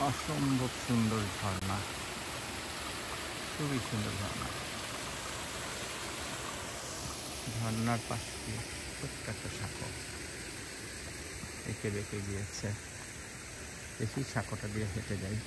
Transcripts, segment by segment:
অসম্ভব সুন্দর ঝর্ণা, খুবই সুন্দর ঝর্ণা। ঝর্ণার পাশ দিয়ে ছোট্ট একটা সাঁকো এঁকে বেঁকে গিয়েছে। দেখি সাঁকোটা দিয়ে হেঁটে যাই।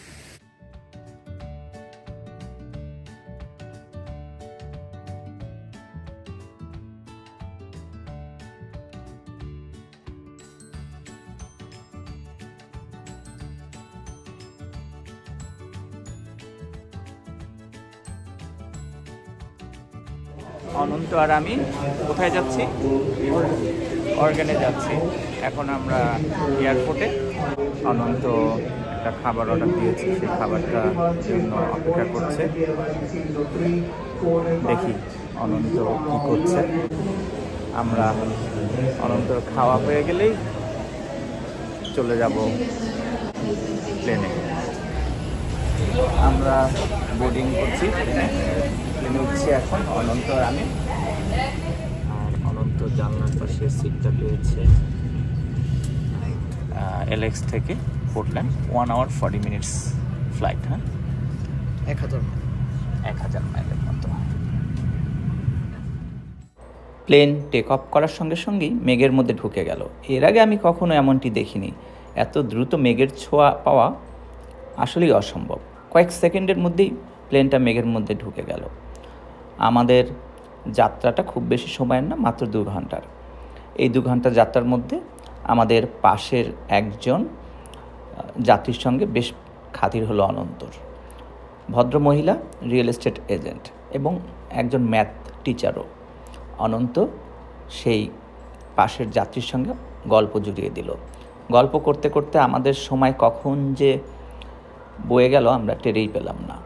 অনন্ত আর আমি কোথায় যাচ্ছি? অর্গানে যাচ্ছি। এখন আমরা এয়ারপোর্টে। অনন্ত একটা খাবার অর্ডার দিয়েছি, সেই খাবারটা জন্য অপেক্ষা করছে। দেখি অনন্ত কি করছে। আমরা অনন্তর খাওয়া হয়ে গেলেই চলে যাব প্লেনে। আমরা বোর্ডিং করছি, প্লেনে উঠছি এখন অনন্ত আর আমি। আর অনন্ত জানলার পাশে সিটটা পেয়েছে। এলএক্স থেকে পোর্টল্যান্ড 1 hour 40 minutes ফ্লাইট। হ্যাঁ, 1000 মাইলের মতো। প্লেন টেক অফ করার সঙ্গে সঙ্গেই মেঘের মধ্যে ঢুকে গেল। এর আগে আমি কখনো এমনটি দেখিনি। এত দ্রুত মেঘের ছোঁয়া পাওয়া আসলেই অসম্ভব। কয়েক সেকেন্ডের মধ্যেই প্লেনটা মেঘের মধ্যে ঢুকে গেল। আমাদের যাত্রাটা খুব বেশি সময়ের না, মাত্র 2 ঘন্টার। এই 2 ঘন্টা যাত্রার মধ্যে আমাদের পাশের একজন যাত্রীর সঙ্গে বেশ খাতির হলো অনন্তর। ভদ্রমহিলা রিয়েল এস্টেট এজেন্ট এবং একজন ম্যাথ টিচারও। অনন্ত সেই পাশের যাত্রীর সঙ্গে গল্প জুড়িয়ে দিল। গল্প করতে করতে আমাদের সময় কখন যে বয়ে গেল আমরা টেরেই পেলাম না।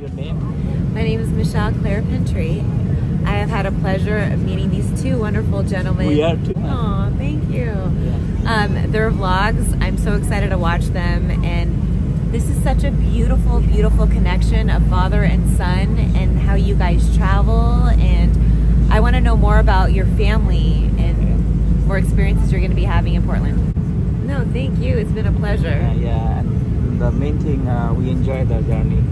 Your name? My name is Michelle Claire Pentry. I have had a pleasure of meeting these two wonderful gentlemen. We are too. Oh, thank you. Yeah. Their vlogs, I'm so excited to watch them, and this is such a beautiful, beautiful connection of father and son and how you guys travel, and I want to know more about your family and more experiences you're going to be having in Portland. No, thank you. It's been a pleasure. Yeah, and the main thing, we enjoy the journey.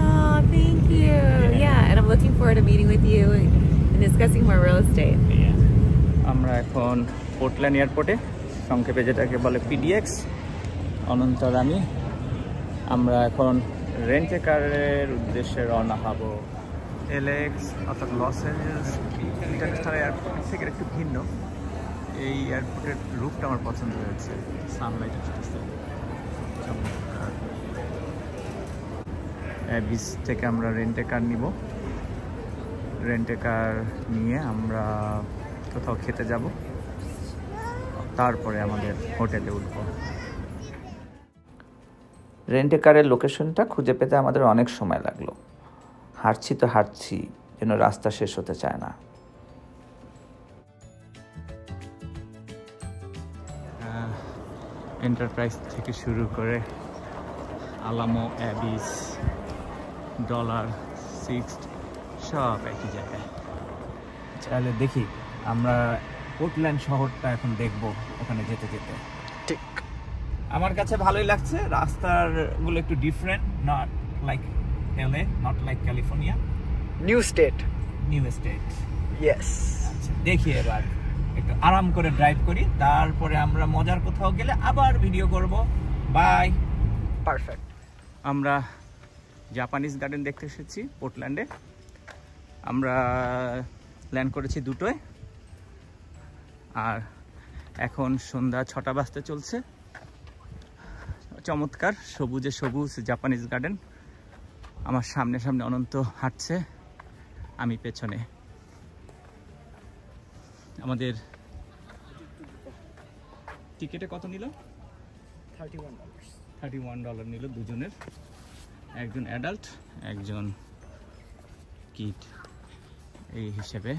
Oh, thank you. Yeah, and I'm looking forward to meeting with you and discussing more real estate. আমরা এখন Portland এয়ারপোর্টে, সংক্ষেপে যেটাকে বলে P dx. অনন্ত আর আমি আমরা এখন rent এ কারের উদ্দেশ্যে রওনা হব। এলএক্স অর্থাৎ লস অ্যাঞ্জেলস ইন্টারন্যাশনাল এয়ারপোর্ট থেকে একটু ভিন্ন। এই এয়ারপোর্টের রুফটা আমার পছন্দ হয়েছে, সানলাইট আসতেছে। বিচ থেকে আমরা রেন্টে কার নিব। রেন্টে কার নিয়ে আমরা কোথাও খেতে যাব, তারপরে আমাদের হোটেলে উঠব। রেন্টে কারের লোকেশনটা খুঁজে পেতে আমাদের অনেক সময় লাগলো। হাঁটছি তো হাঁটছি, যেন রাস্তা শেষ হতে চায় না। এন্টারপ্রাইজ থেকে শুরু করে আলামো, অ্যাবিস, ডলার, সিক্সড সব একই জায়গায়। তাহলে দেখি আমরা পোর্টল্যান্ড শহরটা এখন দেখব ওখানে যেতে যেতে। ঠিক আমার কাছে ভালোই লাগছে। রাস্তাগুলো একটু different, not like LA, not like California. New state. Yes. আচ্ছা, দেখি এবার একটু আরাম করে ড্রাইভ করি, তারপরে আমরা মজার কোথাও গেলে আবার ভিডিও করব। বাই। পারফেক্ট। আমরা জাপানিজ গার্ডেন দেখতে এসেছি পোর্টল্যান্ডে। আমরা ল্যান্ড করেছি 2টোয়, আর এখন সন্ধ্যা 6টা বাজতে চলছে। চমৎকার সবুজে সবুজ জাপানিজ গার্ডেন। আমার সামনে সামনে অনন্ত হাঁটছে, আমি পেছনে। আমাদের টিকেটে কত নিল? $31 নিল দুজনের, একজন অ্যাডাল্ট একজন কিড। এই হিসেবে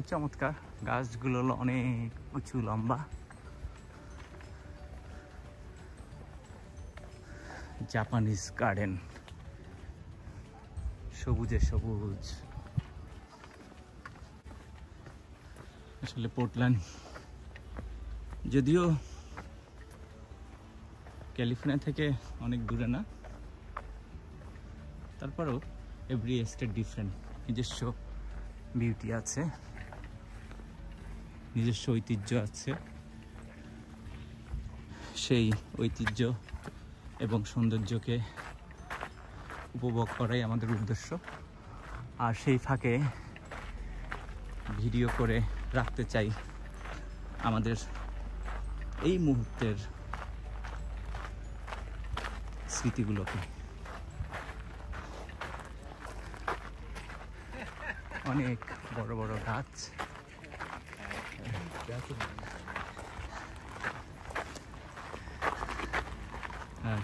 চমৎকার। গাছগুলো অনেক উঁচু লম্বা। জাপানিজ গার্ডেন, সবুজে সবুজ। আসলে পোর্টল্যান্ড যদিও ক্যালিফোর্নিয়া থেকে অনেক দূরে না, তারপরেও এভরি স্টেট ডিফারেন্ট, নিজস্ব বিউটি আছে, নিজস্ব ঐতিহ্য আছে। সেই ঐতিহ্য এবং সৌন্দর্যকে উপভোগ করাই আমাদের উদ্দেশ্য। আর সেই ফাঁকে ভিডিও করে রাখতে চাই আমাদের এই মুহূর্তের স্মৃতিগুলোকে। অনেক বড় বড় গাছ, আর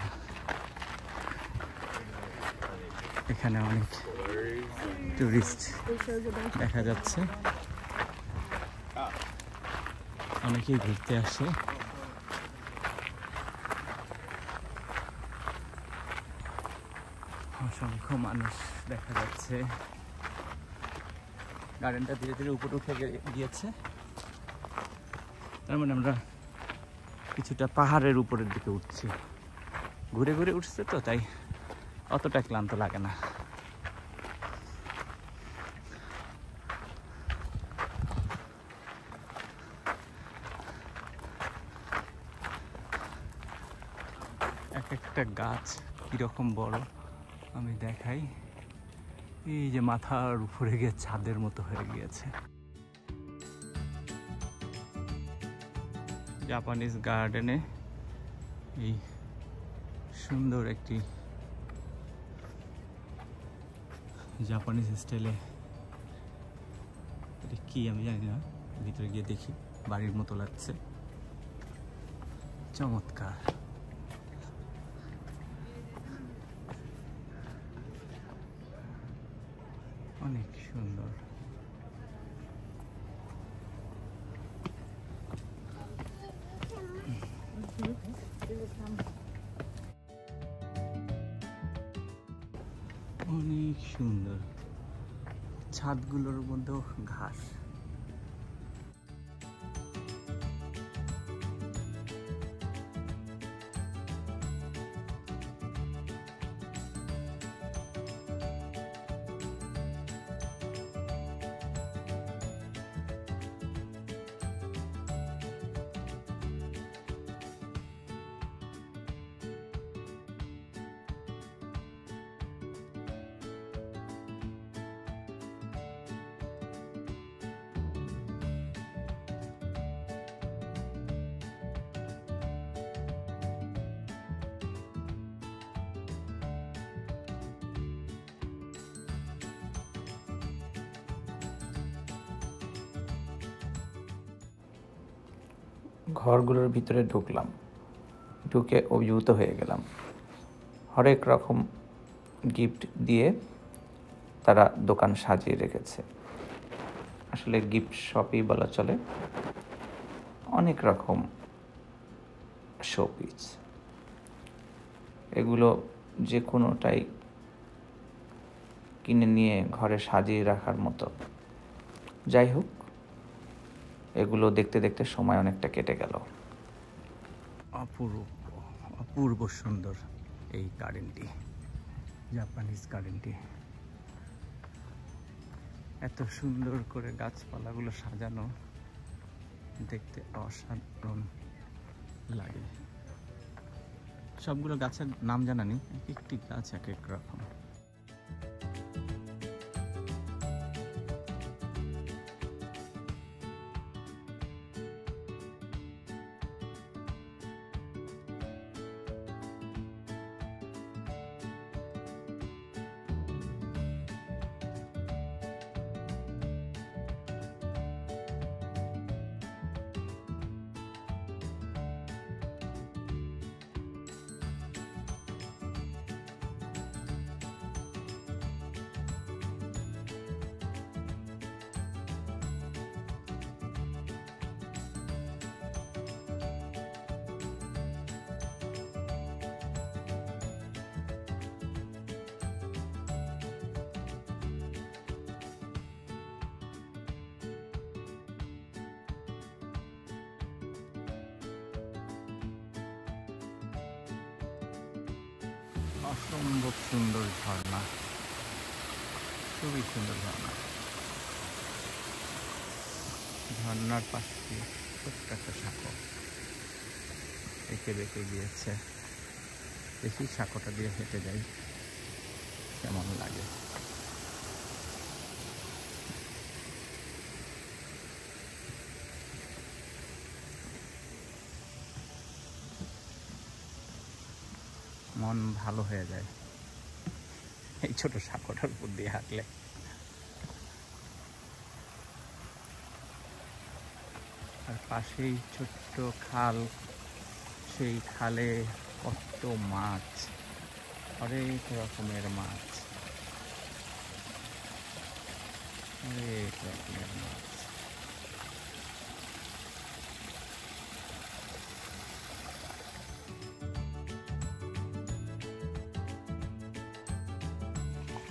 এখানে অনেক টুরিস্ট দেখা যাচ্ছে, অনেকেই ঘুরতে আসে। অসংখ্য মানুষ দেখা যাচ্ছে। গার্ডেনটা ধীরে ধীরে উপরে উঠে গিয়েছে, তার মানে আমরা কিছুটা পাহাড়ের উপরের দিকে উঠছি। ঘুরে ঘুরে উঠছে তো, তাই অতটা ক্লান্ত লাগে না। এক একটা গাছ কিরকম বড় আমি দেখাই। এই যে মাথার উপরে গিয়ে ছাদের মতো হয়ে গিয়েছে। জাপানিজ গার্ডেনে এই সুন্দর একটি জাপানিজ স্টাইলে, এটা কি আমি জানি না, ভিতরে গিয়ে দেখি। বাড়ির মতো লাগছে, চমৎকার। অনেক সুন্দর। অনেক সুন্দর, ছাদগুলোর মধ্যেও ঘাস। ঘরগুলোর ভিতরে ঢুকলাম, ঢুকে অভিভূত হয়ে গেলাম। হরেক রকম গিফট দিয়ে তারা দোকান সাজিয়ে রেখেছে। আসলে গিফট শপই বলা চলে। অনেক রকম শোপিস, এগুলো যে কোনোটাই কিনে নিয়ে ঘরে সাজিয়ে রাখার মতো। যাই হোক, এগুলো দেখতে দেখতে সময় অনেকটা কেটে গেল। অপূর্ব সুন্দর এই গার্ডেনটি, জাপানিজ গার্ডেনটি। এত সুন্দর করে গাছপালাগুলো সাজানো, দেখতে অসাধারণ লাগে। সবগুলো গাছের নাম জানা নেই, এক একটি গাছ এক এক রকম। অসম্ভব সুন্দর ঝর্ণা, খুবই সুন্দর ঝর্ণা। ঝর্ণার পাশ দিয়ে ছোট্ট একটা সাঁকো এঁকে বেঁকে গিয়েছে। দেখি সাঁকোটা দিয়ে হেঁটে যাই কেমন লাগে। মন ভালো হয়ে যায় এই ছোট সাঁকোটার উপর দিয়ে হাঁটলে। আর পাশেই ছোট্ট খাল, সেই খালে কত মাছ, অনেক রকমের মাছ, অনেক রকমের মাছ।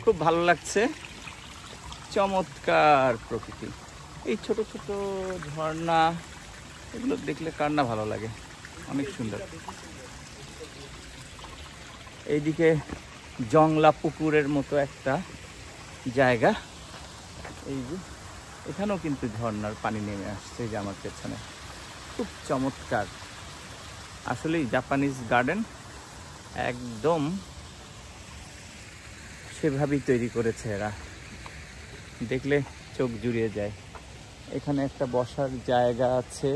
খুব ভালো লাগছে, চমৎকার প্রকৃতি। এই ছোট ছোট ঝর্ণা এগুলো দেখলে কার না ভালো লাগে, অনেক সুন্দর। এইদিকে জংলা পুকুরের মতো একটা জায়গা, এই যে এখানেও কিন্তু ঝর্ণার পানি নেমে আসছে, এই যে আমার পেছনে, খুব চমৎকার। আসলেই জাপানিজ গার্ডেন একদম সেভাবেই তৈরি করেছে এরা, দেখলে চোখ জুড়িয়ে যায়। এখানে একটা বসার জায়গা আছে,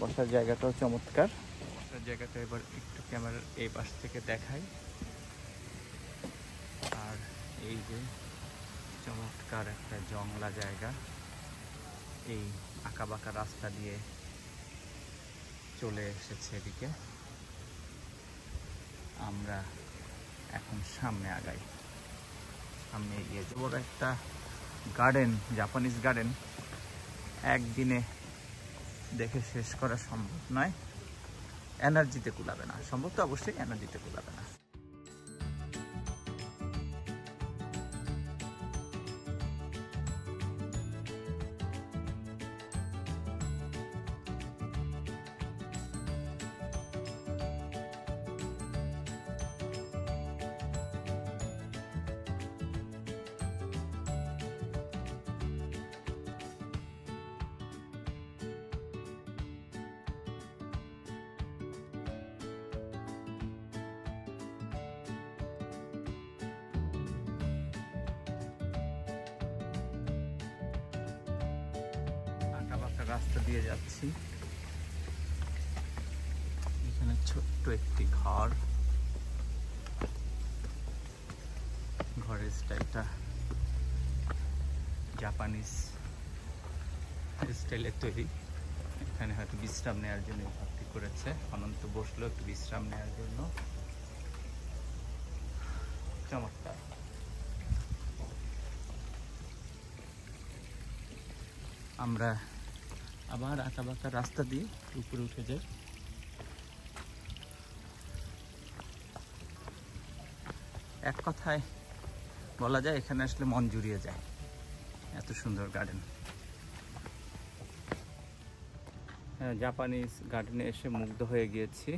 বসার জায়গাটাও চমৎকার। বসার জায়গাটা এবার একটু ক্যামেরার এই পাশ থেকে দেখাই। আর এই যে চমৎকার একটা জংলা জায়গা, এই আঁকাবাঁকা রাস্তা দিয়ে চলে এসেছে এদিকে। আমরা এখন সামনে আগাই, সামনে এগিয়ে যাব। বড় একটা গার্ডেন, জাপানিজ গার্ডেন, একদিনে দেখে শেষ করা সম্ভব নয়, এনার্জিতে কুলাবে না। সম্ভব তো অবশ্যই, এনার্জিতে কুলাবে না। রাস্তা দিয়ে যাচ্ছি, এখানে ছোট্ট একটি ঘর, ঘরের স্টাইলটা জাপানিজ স্টাইলের তৈরি। এখানে হয়তো বিশ্রাম নেওয়ার জন্য ভর্তি করেছে, অনন্ত বসলো একটু বিশ্রাম নেওয়ার জন্য। চমৎকার। আমরা আবার আঁকাবাঁকা রাস্তা দিয়ে উপরে উঠে যাই। এক কথায় বলা যায় এখানে আসলে মন জুড়িয়ে যায়, এত সুন্দর গার্ডেন। জাপানিজ গার্ডেনে এসে মুগ্ধ হয়ে গিয়েছি।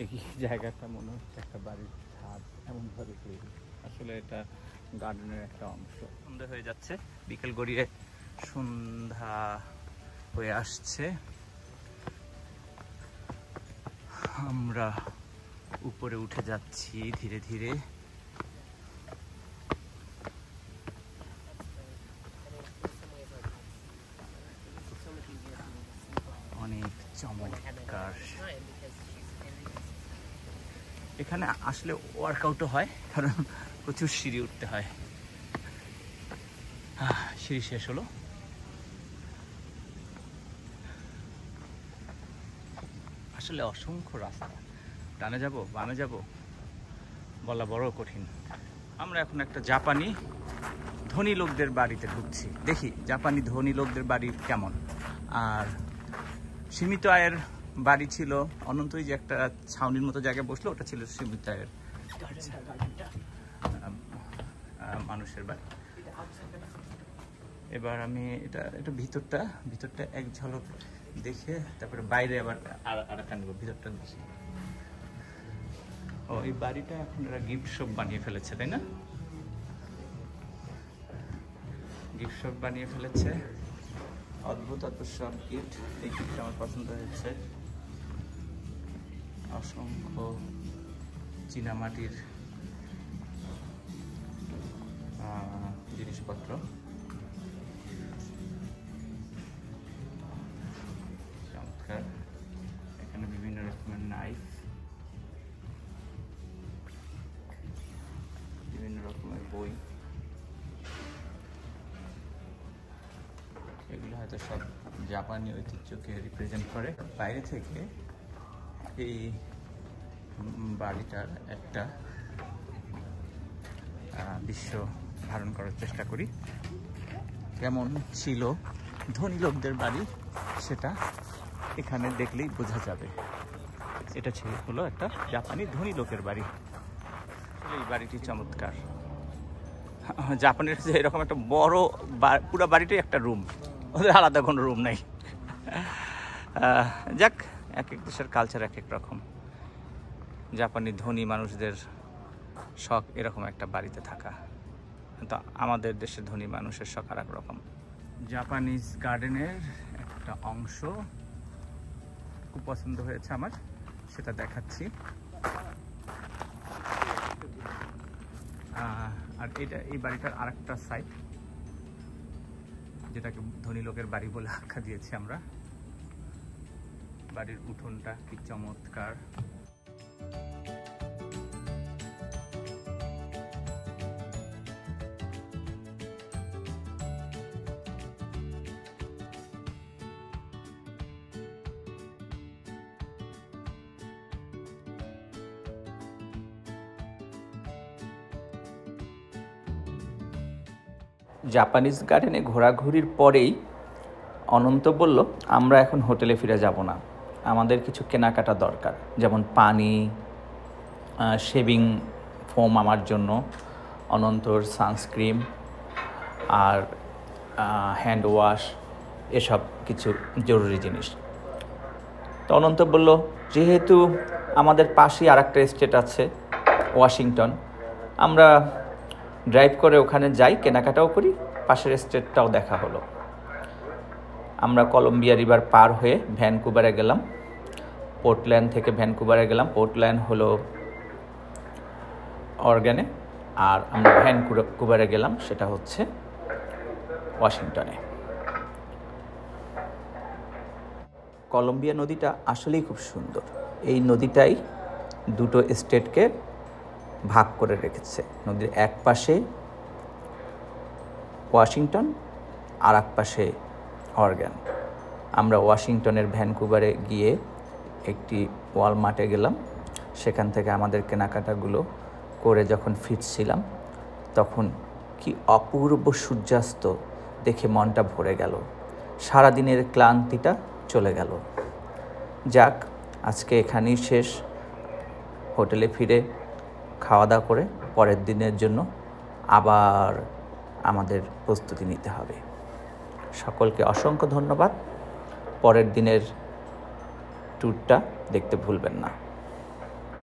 এই জায়গাটা মনে হচ্ছে একটা বাড়ির ছাদ, এমনভাবে তৈরি। আসলে এটা গার্ডেনের একটা অংশ। সন্ধ্যা হয়ে যাচ্ছে, বিকেল গড়িয়ে সন্ধ্যা হয়ে আসছে। আমরা উপরে উঠে যাচ্ছি ধীরে ধীরে। অনেক চমৎকার। এখানে আসলে ওয়ার্কআউটও হয়, কারণ প্রচুর সিঁড়ি উঠতে হয়। সিঁড়ি শেষ হলো। আসলে অসংখ্য রাস্তা, ডানে যাব বামে যাব বলা বড় কঠিন। আমরা এখন একটা জাপানি ধনী লোকদের বাড়িতে ঢুকছি, দেখি জাপানি ধনী লোকদের বাড়ি কেমন। আর সীমিত আয়ের বাড়ি ছিল অনন্তই, যে একটা ছাউনির মতো জায়গায় বসলো, ওটা ছিল সীমিত আয়ের মানুষের বাড়ি। এবার আমি এটা ভিতরটা এক ঝলক দেখে তারপরে বাইরে আবার আর একটা নেবো, ভিতরটা দেখি। ও এই বাড়িটা এখন এরা গিফট শপ বানিয়ে ফেলেছে, তাই না? গিফট শপ বানিয়ে ফেলেছে, অদ্ভুত অদ্ভুত সব গিফট। এই গিফটটা আমার পছন্দ হয়েছে, অসংখ্য চীনামাটির জিনিসপত্র। চমৎকার, এখানে বিভিন্ন রকমের নাইফ, বিভিন্ন রকমের বই, এগুলো হয়তো সব জাপানি ঐতিহ্যকে রিপ্রেজেন্ট করে। বাইরে থেকে এই বাড়িটার একটা দৃশ্য ধারণ করার চেষ্টা করি। কেমন ছিল ধনী লোকদের বাড়ি সেটা এখানে দেখলেই বোঝা যাবে। এটা হলো একটা জাপানি ধনী লোকের বাড়ি। এই বাড়িটি চমৎকার। জাপানের যে এরকম একটা বড় পুরো বাড়িটাই একটা রুম, ওদের আলাদা কোনো রুম নাই। যাক, এক এক দেশের কালচার এক এক রকম। জাপানি ধনী মানুষদের শখ এরকম একটা বাড়িতে থাকা, তো আমাদের দেশের ধনী মানুষের শখ আর এক রকম। জাপানিজ গার্ডেনের একটা অংশ খুব পছন্দ হয়েছে আমার, সেটা দেখাচ্ছি। আর এটা এই বাড়িটার আরেকটা সাইড, যেটাকে ধনী লোকের বাড়ি বলে আখ্যা দিয়েছি আমরা। বাড়ির উঠোনটা কি চমৎকার। জাপানিজ গার্ডেনে ঘোরাঘুরির পরেই অনন্ত বলল, আমরা এখন হোটেলে ফিরে যাব না, আমাদের কিছু কেনাকাটা দরকার, যেমন পানি, শেভিং ফোম আমার জন্য, অনন্তর সানস্ক্রিন আর হ্যান্ড ওয়াশ, এসব কিছু জরুরি জিনিস। তো অনন্ত বলল, যেহেতু আমাদের পাশেই আর একটা স্টেট আছে ওয়াশিংটন, আমরা ড্রাইভ করে ওখানে যাই, কেনাকাটাও করি, পাশের স্টেটটাও দেখা হলো। আমরা কলম্বিয়া রিভার পার হয়ে ভ্যানকুভারে গেলাম। পোর্টল্যান্ড থেকে ভ্যানকুভারে গেলাম। পোর্টল্যান্ড হলো অরেগনে, আর আমরা ভ্যানকুভারে গেলাম, সেটা হচ্ছে ওয়াশিংটনে। কলম্বিয়া নদীটা আসলেই খুব সুন্দর। এই নদীটাই দুটো স্টেটকে ভাগ করে রেখেছে। নদীর এক পাশে ওয়াশিংটন, আর এক পাশে অরেগন। আমরা ওয়াশিংটনের ভ্যানকুভারে গিয়ে একটি ওয়ালমার্টে গেলাম। সেখান থেকে আমাদের কেনাকাটাগুলো করে যখন ফিরছিলাম, তখন কি অপূর্ব সূর্যাস্ত দেখে মনটা ভরে গেল, সারাদিনের ক্লান্তিটা চলে গেল। যাক, আজকে এখানেই শেষ। হোটেলে ফিরে খাওয়া দাওয়া করে পরের দিনের জন্য আবার আমাদের প্রস্তুতি নিতে হবে। সকলকে অসংখ্য ধন্যবাদ। পরের দিনের ট্যুরটা দেখতে ভুলবেন না।